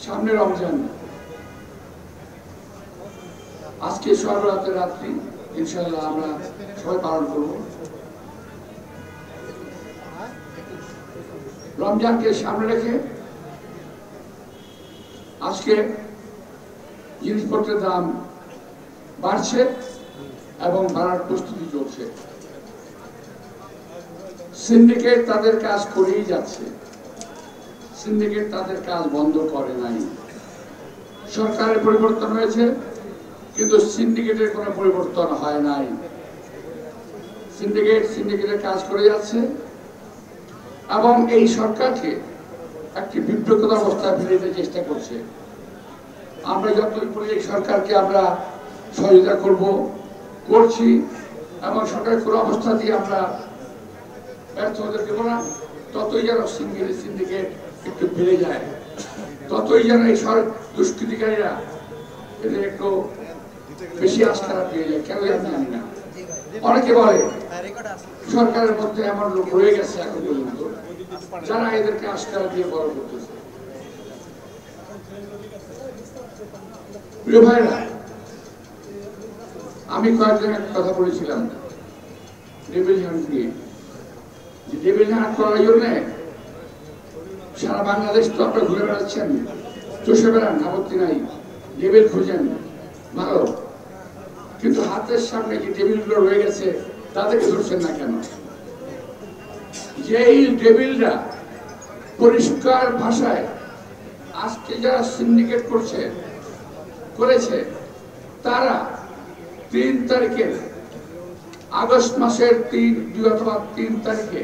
সামনে রমজান, আজকে সর্বরাতের রাত্রি ইনশাআল্লাহ আমরা সবাই পালন করব। রমজানকে সামনে রেখে আজকে জিনিসপত্রের দাম বাড়ছে এবং বাড়ার প্রস্তুতি চলছে। সিন্ডিকেট তাদের কাজ করেই যাচ্ছে, সিন্ডিকেট তাদের কাজ বন্ধ করে নাই। সরকারের পরিবর্তন হয়েছে কিন্তু সিন্ডিকেটের কোনো পরিবর্তন হয় নাই। সিন্ডিকেটের কাজ করে যাচ্ছে এবং এই সরকারকে একটি বিব্রত অবস্থায় ফেলে দিতে চেষ্টা করছে। আমরা যতই বলি এই সরকারকে আমরা সহযোগিতা করছি এবং সরকারের কোনো অবস্থা দিয়ে আমরা ব্যর্থ হতে দেব না, ততই যেন সিন্ডিকেট একটু বেড়ে যায়, ততই যেন এই দুষ্কৃতিকারীরা এদের একটু বেশি আস্কারা পেয়ে যায়। কেন জানি না, অনেকে বলে সরকারের মধ্যে এমন লোক রয়ে গেছে এখন পর্যন্ত যারা এদেরকে আস্কারা দিয়ে বড় করতেছে। প্রিয় ভাইরা, আমি কয়েকজন একটা কথা বলেছিলাম ডেভিল হান্ট নিয়ে, যে ডেভিল হান্ট করার জন্য সারা বাংলাদেশ তো আপনারা ঘুরে বেড়াচ্ছেন, চষে বেড়ান, আপত্তি নাই, ডেভিল খুঁজেন, ভালো, কিন্তু হাতের সামনে যে টেবিলগুলো রয়ে গেছে তাদেরকে ধরছেন না কেন? যেই টেবিলরা পরিষ্কার ভাষায় আজকে যারা সিন্ডিকেট করেছে তারা 3 তারিখে আগস্ট মাসের 3 তারিখে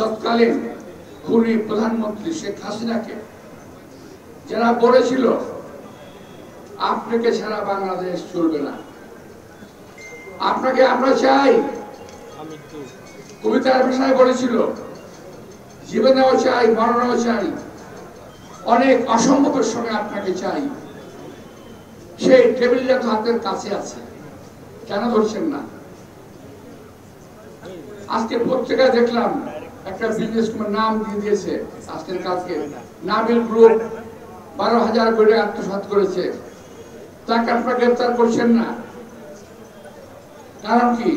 তৎকালীন খুনি প্রধানমন্ত্রী শেখ হাসিনাকে যারা বলেছিল আপনাকে ছাড়া বাংলাদেশ চলবে না, আপনাকে আমরা চাই, কবিতার ভাষায় বলেছিল জীবনেও চাই, মরণেও চাই, অনেক অসম্ভবের সঙ্গে আপনাকে চাই, সেই টেবিলটা তো হাতের কাছে আছে, কেন ধরছেন না? আজকে পত্রিকায় দেখলাম একটা বিজনেসম্যান নাম দিয়ে দিয়েছে আজকের কালকে, নাবিল গ্রুপ 12,000 কোটি আত্মসাৎ করেছে, তাকে আপনারা গ্রেফতার করছেন না, কারণ কি?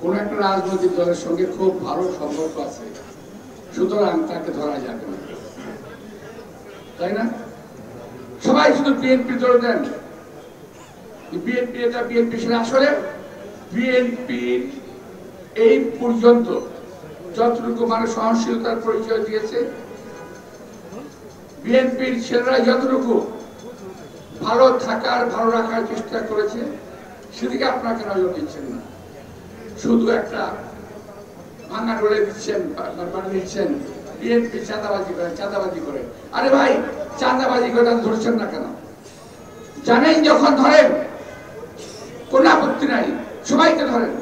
কোন একটা রাজনৈতিক দলের সঙ্গে খুব ভালো সম্পর্ক আছে, সুতরাং তাকে ধরা যাবে না, তাই না? সবাই শুধু বিএনপি ধরে দেন, বিএনপি এটা বিএনপি, আসলে বিএনপি এই পর্যন্ত যতটুকু মানুষ সহনশীলতার পরিচয় দিয়েছে, বিএনপির ছেলেরা যতটুকু ভালো রাখার চেষ্টা করেছে, সেদিকে আপনাকে নজর দিচ্ছেন না, শুধু একটা ভাঙা ডলে দিচ্ছেন বিএনপি চাঁদাবাজি করে। আরে ভাই, চাঁদাবাজি করে ধরছেন না কেন? জানেন যখন ধরেন কোন আপত্তি নাই, সবাইকে ধরেন,